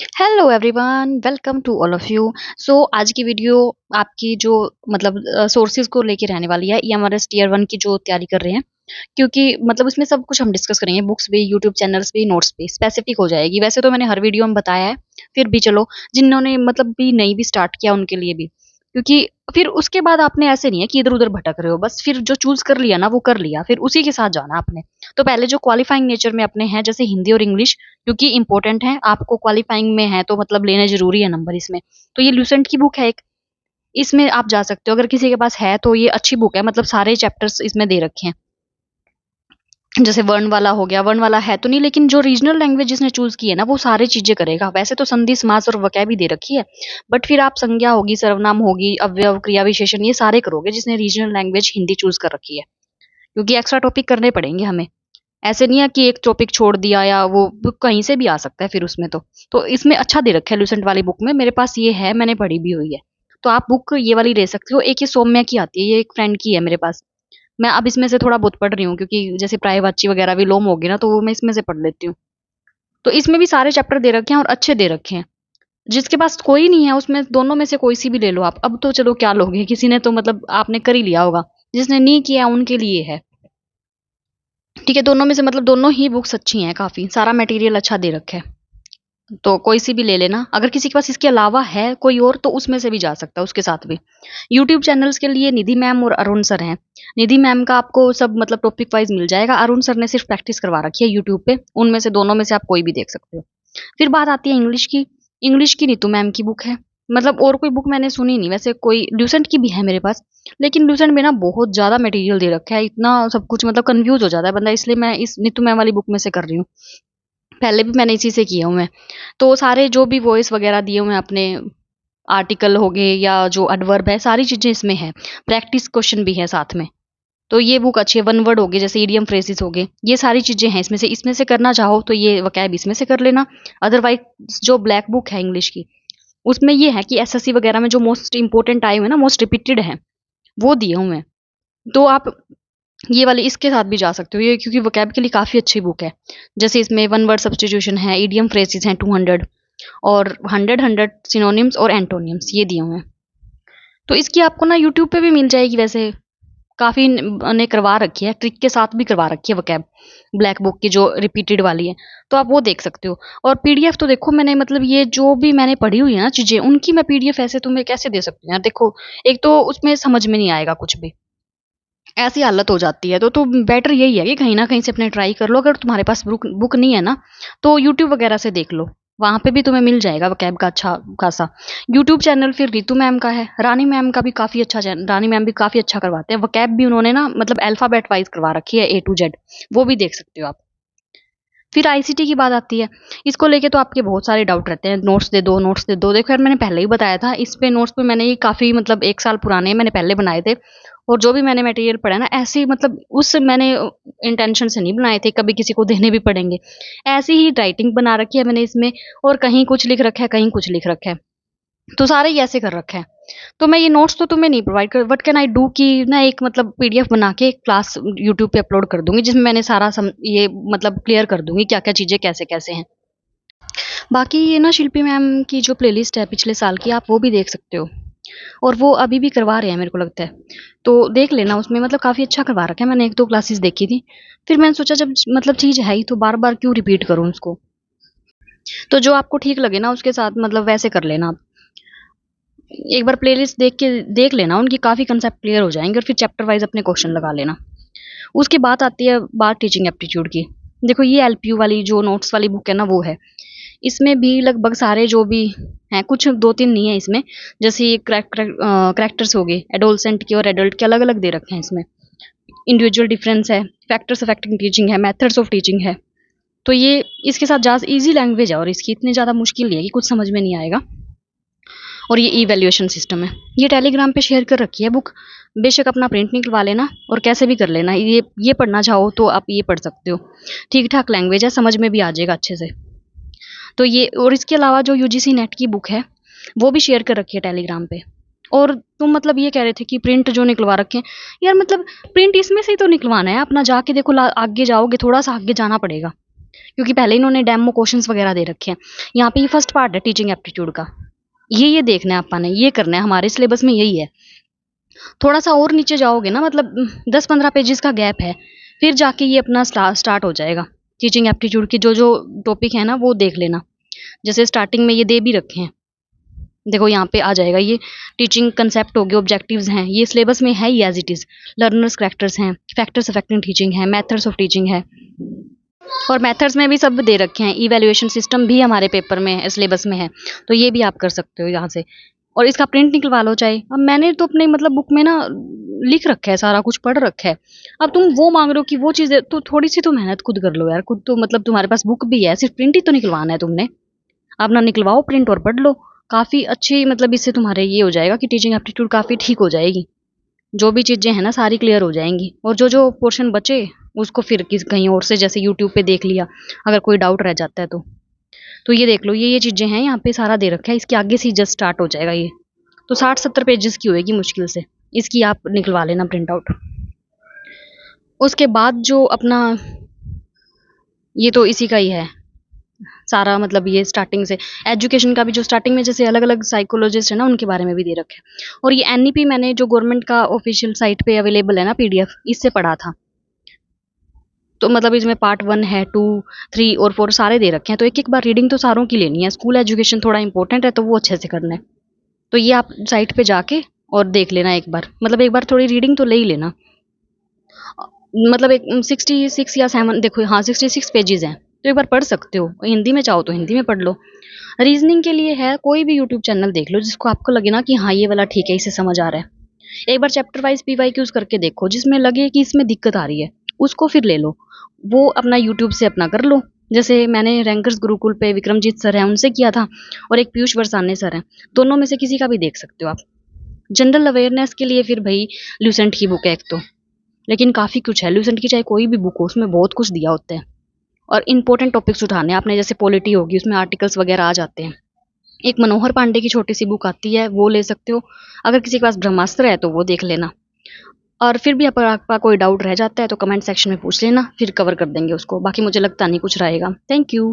Hello everyone, welcome to all of you. So आज की video आपकी जो मतलब सोर्सेज को लेके रहने वाली है। ये हमारे टीयर वन की जो तैयारी कर रहे हैं, क्योंकि मतलब उसमें सब कुछ हम डिस्कस करेंगे, बुक्स भी, यूट्यूब चैनल्स भी, नोट्स भी स्पेसिफिक हो जाएगी। वैसे तो मैंने हर वीडियो में बताया है, फिर भी चलो जिन्होंने मतलब भी नहीं भी स्टार्ट किया उनके लिए भी, क्योंकि फिर उसके बाद आपने ऐसे नहीं है कि इधर उधर भटक रहे हो, बस फिर जो चूज कर लिया ना वो कर लिया, फिर उसी के साथ जाना आपने। तो पहले जो क्वालिफाइंग नेचर में अपने हैं, जैसे हिंदी और इंग्लिश, क्योंकि इंपॉर्टेंट है, आपको क्वालिफाइंग में है तो मतलब लेने जरूरी है नंबर इसमें। तो ये लूसेंट की बुक है एक, इसमें आप जा सकते हो अगर किसी के पास है तो। ये अच्छी बुक है, मतलब सारे चैप्टर्स इसमें दे रखे हैं। जैसे वर्ण वाला हो गया, वर्ण वाला है तो नहीं, लेकिन जो रीजनल लैंग्वेज जिसने चूज की है ना वो सारी चीजें करेगा। वैसे तो संधि, समास और वकै भी दे रखी है, बट फिर आप संज्ञा होगी, सर्वनाम होगी, अव्यव, क्रिया विशेषण, ये सारे करोगे जिसने रीजनल लैंग्वेज हिंदी चूज कर रखी है। क्योंकि एक्स्ट्रा टॉपिक करने पड़ेंगे हमें। ऐसे नहीं है कि एक टॉपिक छोड़ दिया या वो कहीं से भी आ सकता है फिर उसमें तो इसमें अच्छा दे रखा है लूसेंट वाली बुक में। मेरे पास ये है, मैंने पढ़ी भी हुई है। तो आप बुक ये वाली ले सकते हो। एक ये सौम्या की आती है, ये एक फ्रेंड की है मेरे पास। मैं अब इसमें से थोड़ा बहुत पढ़ रही हूँ, क्योंकि जैसे प्रायवाची वगैरह भी लोम होगी ना, तो वो मैं इसमें से पढ़ लेती हूँ। तो इसमें भी सारे चैप्टर दे रखे हैं और अच्छे दे रखे हैं। जिसके पास कोई नहीं है उसमें दोनों में से कोई सी भी ले लो आप। अब तो चलो क्या लोगे, किसी ने तो मतलब आपने कर ही लिया होगा, जिसने नहीं किया उनके लिए है। ठीक है, दोनों में से मतलब दोनों ही बुक्स अच्छी हैं, काफी सारा मटेरियल अच्छा दे रखा है। तो कोई सी भी ले लेना। अगर किसी के पास इसके अलावा है कोई और तो उसमें से भी जा सकता है उसके साथ भी। यूट्यूब चैनल्स के लिए निधि मैम और अरुण सर हैं। निधि मैम का आपको सब मतलब टॉपिक वाइज मिल जाएगा। अरुण सर ने सिर्फ प्रैक्टिस करवा रखी है यूट्यूब पे। उनमें से दोनों में से आप कोई भी देख सकते हो। फिर बात आती है इंग्लिश की। इंग्लिश की नीतू मैम की बुक है। मतलब और कोई बुक मैंने सुनी नहीं वैसे, कोई ल्यूसेंट की भी है मेरे पास। लेकिन ल्यूसेंट में ना बहुत ज्यादा मटेरियल दे रखा है, इतना सब कुछ मतलब कंफ्यूज हो जाता है बंदा, इसलिए मैं इस नीतू मैम वाली बुक में से कर रही हूँ। पहले भी मैंने इसी से किया हूँ मैं। तो सारे जो भी वॉइस वगैरह दिए हुए हैं अपने, आर्टिकल हो गए या जो एडवर्ब है, सारी चीजें इसमें है। प्रैक्टिस क्वेश्चन भी है साथ में। तो ये बुक अच्छी है। वन वर्ड हो गए, जैसे इडियम फ्रेजेस हो गए, ये सारी चीजें हैं इसमें से करना चाहो तो ये वकैब इसमें से कर लेना। अदरवाइज जो ब्लैक बुक है इंग्लिश की, उसमें ये है कि एसएससी वगैरह में जो मोस्ट इंपोर्टेंट आए हुए ना, मोस्ट रिपीटेड है, वो दिए हुए हैं। तो आप ये वाली इसके साथ भी जा सकते हो ये, क्योंकि वोकैब के लिए काफी अच्छी बुक है। जैसे इसमें वन वर्ड सब्स्टिट्यूशन है, इडियम फ्रेजेस हैं 200, और 100 सिनोनिम्स और एंटोनिम्स ये दिए हुए हैं। तो इसकी आपको ना यूट्यूब पे भी मिल जाएगी वैसे। काफी ने करवा रखी है, ट्रिक के साथ भी करवा रखी है वोकैब, ब्लैक बुक की जो रिपीटेड वाली है। तो आप वो देख सकते हो। और पीडीएफ तो देखो, मैंने मतलब ये जो भी मैंने पढ़ी हुई है ना चीजें, उनकी मैं पीडीएफ ऐसे तुम्हें कैसे दे सकती हूँ यार। देखो, एक तो उसमें समझ में नहीं आएगा कुछ भी, ऐसी हालत हो जाती है। तो बेटर यही है कि कहीं ना कहीं से अपने ट्राई कर लो। अगर तुम्हारे पास बुक नहीं है ना, तो यूट्यूब वगैरह से देख लो, वहां पे भी तुम्हें मिल जाएगा वकैब का अच्छा खासा। यूट्यूब चैनल फिर रितु मैम का है, रानी मैम का भी काफी अच्छा चैनल, रानी मैम भी काफी अच्छा करवाते हैं वकैब भी। उन्होंने ना मतलब अल्फाबेट वाइज करवा रखी है, A to Z। वो भी देख सकते हो आप। फिर आईसीटी की बात आती है। इसको लेके तो आपके बहुत सारे डाउट रहते हैं, नोट्स दे दो, नोट्स दे दो। देखो यार, मैंने पहले ही बताया था इस पे, नोट्स पे मैंने ये काफी मतलब 1 साल पुराने मैंने पहले बनाए थे। और जो भी मैंने मटेरियल पढ़ा ना, ऐसे ही मतलब उस मैंने इंटेंशन से नहीं बनाए थे कभी किसी को देने भी पड़ेंगे। ऐसी ही राइटिंग बना रखी है मैंने इसमें, और कहीं कुछ लिख रखा है, कहीं कुछ लिख रखा है। तो सारे ही ऐसे कर रखा है। तो मैं ये नोट्स तो तुम्हें नहीं प्रोवाइड कर, व्हाट कैन आई डू कि ना एक मतलब पीडीएफ बना के क्लास यूट्यूब पे अपलोड कर दूंगी, जिसमें मैंने सारा ये मतलब क्लियर कर दूंगी क्या क्या चीजें कैसे कैसे हैं। बाकी ये ना शिल्पी मैम की जो प्लेलिस्ट है पिछले साल की, आप वो भी देख सकते हो। और वो अभी भी करवा रहे हैं मेरे को लगता है। तो देख लेना, उसमें मतलब काफी अच्छा करवा रखा है। मैंने 1-2 क्लासेस देखी थी। फिर मैंने सोचा जब मतलब चीज है ही तो बार बार क्यों रिपीट करूं उसको। तो जो आपको ठीक लगे ना उसके साथ मतलब वैसे कर लेना आप। एक बार प्लेलिस्ट देख लेना, उनकी काफी कंसेप्ट क्लियर हो जाएंगे, और फिर चैप्टर वाइज अपने क्वेश्चन लगा लेना। उसकी बात आती है बात टीचिंग एप्टीट्यूड की। देखो, ये एलपीयू वाली जो नोट्स वाली बुक है ना वो है। इसमें भी लगभग सारे जो भी हैं, कुछ 2-3 नहीं है इसमें। जैसे ये करेक्टर्स हो गए, एडोलसेंट के और एडल्ट के अलग अलग दे रखे हैं इसमें। इंडिविजुअल डिफरेंस है, फैक्टर्स अफेक्टिंग टीचिंग है, मेथड्स ऑफ टीचिंग है। तो ये इसके साथ ज्यादा इजी लैंग्वेज है, और इसकी इतनी ज्यादा मुश्किल नहीं है कि कुछ समझ में नहीं आएगा। और ये ई वैल्यूएशन सिस्टम है। ये टेलीग्राम पे शेयर कर रखी है बुक। बेशक अपना प्रिंट निकलवा लेना और कैसे भी कर लेना। ये पढ़ना चाहो तो आप ये पढ़ सकते हो। ठीक ठाक लैंग्वेज है, समझ में भी आ जाएगा अच्छे से। तो ये, और इसके अलावा जो यूजीसी नेट की बुक है, वो भी शेयर कर रखी है टेलीग्राम पे। और तुम मतलब ये कह रहे थे कि प्रिंट जो निकलवा रखे हैं, यार मतलब प्रिंट इसमें से ही तो निकलवाना है अपना। जाके देखो, आगे जाओगे, थोड़ा सा आगे जाना पड़ेगा। क्योंकि पहले इन्होंने डेमो क्वेश्चंस वगैरह दे रखे हैं। यहाँ पे ये फर्स्ट पार्ट है टीचिंग एप्टीट्यूड का, ये देखना है अपन ने, ये करना है, हमारे सिलेबस में यही है। थोड़ा सा और नीचे जाओगे ना, मतलब 10-15 पेजेस का गैप है, फिर जाके ये अपना स्टार्ट हो जाएगा। टीचिंग एप्टीट्यूड की जो जो टॉपिक है ना वो देख लेना। जैसे स्टार्टिंग में ये दे भी रखे हैं, देखो यहाँ पे आ जाएगा ये टीचिंग कंसेप्ट हो गए, ऑब्जेक्टिव्स हैं, ये सिलेबस में है ही as it is. Learners characters हैं, फैक्टर्स अफेक्टिंग टीचिंग है, मेथड्स ऑफ टीचिंग है, और मेथड्स में भी सब दे रखे हैं। इवैल्यूएशन सिस्टम भी हमारे पेपर में सिलेबस में है, तो ये भी आप कर सकते हो यहाँ से। और इसका प्रिंट निकलवा लो चाहे। अब मैंने तो अपने मतलब बुक में ना लिख रखा है, सारा कुछ पढ़ रखा है। अब तुम वो मांग रहे हो कि वो चीज़ें, तो थोड़ी सी तो मेहनत खुद कर लो यार। खुद तो मतलब तुम्हारे पास बुक भी है, सिर्फ प्रिंट ही तो निकलवाना है तुमने। अपना निकलवाओ प्रिंट और पढ़ लो। काफ़ी अच्छी, मतलब इससे तुम्हारे ये हो जाएगा कि टीचिंग एप्टीट्यूड काफ़ी ठीक हो जाएगी। जो भी चीज़ें हैं ना सारी क्लियर हो जाएंगी। और जो जो पोर्शन बचे उसको फिर किस कहीं और से, जैसे यूट्यूब पे देख लिया, अगर कोई डाउट रह जाता है तो ये देख लो। ये चीज़ें हैं, यहाँ पे सारा दे रखा है। इसके आगे से ही जस्ट स्टार्ट हो जाएगा ये। तो 60-70 पेजेस की होएगी मुश्किल से। इसकी आप निकलवा लेना प्रिंट आउट। उसके बाद जो अपना, ये तो इसी का ही है सारा, मतलब ये स्टार्टिंग से एजुकेशन का भी, जो स्टार्टिंग में जैसे अलग अलग साइकोलॉजिस्ट है ना उनके बारे में भी दे रखे हैं। और ये एनईपी मैंने जो गवर्नमेंट का ऑफिशियल साइट पे अवेलेबल है ना पीडीएफ, इससे पढ़ा था। तो मतलब इसमें पार्ट 1 है, 2, 3 और 4 सारे दे रखे हैं। तो एक एक बार रीडिंग तो सारों की लेनी है। स्कूल एजुकेशन थोड़ा इंपॉर्टेंट है तो वो अच्छे से करना है। तो ये आप साइट पे जाके और देख लेना एक बार, मतलब एक बार थोड़ी रीडिंग तो ले ही लेना। मतलब एक 66 या 7, देखो हाँ 66 पेजेस हैं, तो एक बार पढ़ सकते हो। हिंदी में चाहो तो हिंदी में पढ़ लो। रीजनिंग के लिए है, कोई भी यूट्यूब चैनल देख लो जिसको आपको लगे ना कि हाँ ये वाला ठीक है, इसे समझ आ रहा है। एक बार चैप्टर वाइज पीवाईक्यूज करके देखो, जिसमें लगे कि इसमें दिक्कत आ रही है उसको फिर ले लो। वो अपना यूट्यूब से अपना कर लो। जैसे मैंने रैंकर्स गुरुकुल पे विक्रमजीत सर हैं उनसे किया था, और एक पीयूष बरसाने सर हैं, दोनों में से किसी का भी देख सकते हो आप। जनरल अवेयरनेस के लिए फिर भाई ल्यूसेंट की बुक है एक तो, लेकिन काफ़ी कुछ है ल्यूसेंट की, चाहे कोई भी बुक हो उसमें बहुत कुछ दिया होता है। और इंपॉर्टेंट टॉपिक्स उठाने हैं आपने, जैसे पॉलिटी होगी उसमें आर्टिकल्स वगैरह आ जाते हैं। एक मनोहर पांडे की छोटी सी बुक आती है, वो ले सकते हो। अगर किसी के पास ब्रह्मास्त्र है तो वो देख लेना। और फिर भी अगर आपका कोई डाउट रह जाता है तो कमेंट सेक्शन में पूछ लेना, फिर कवर कर देंगे उसको। बाकी मुझे लगता नहीं कुछ रहेगा। Thank you.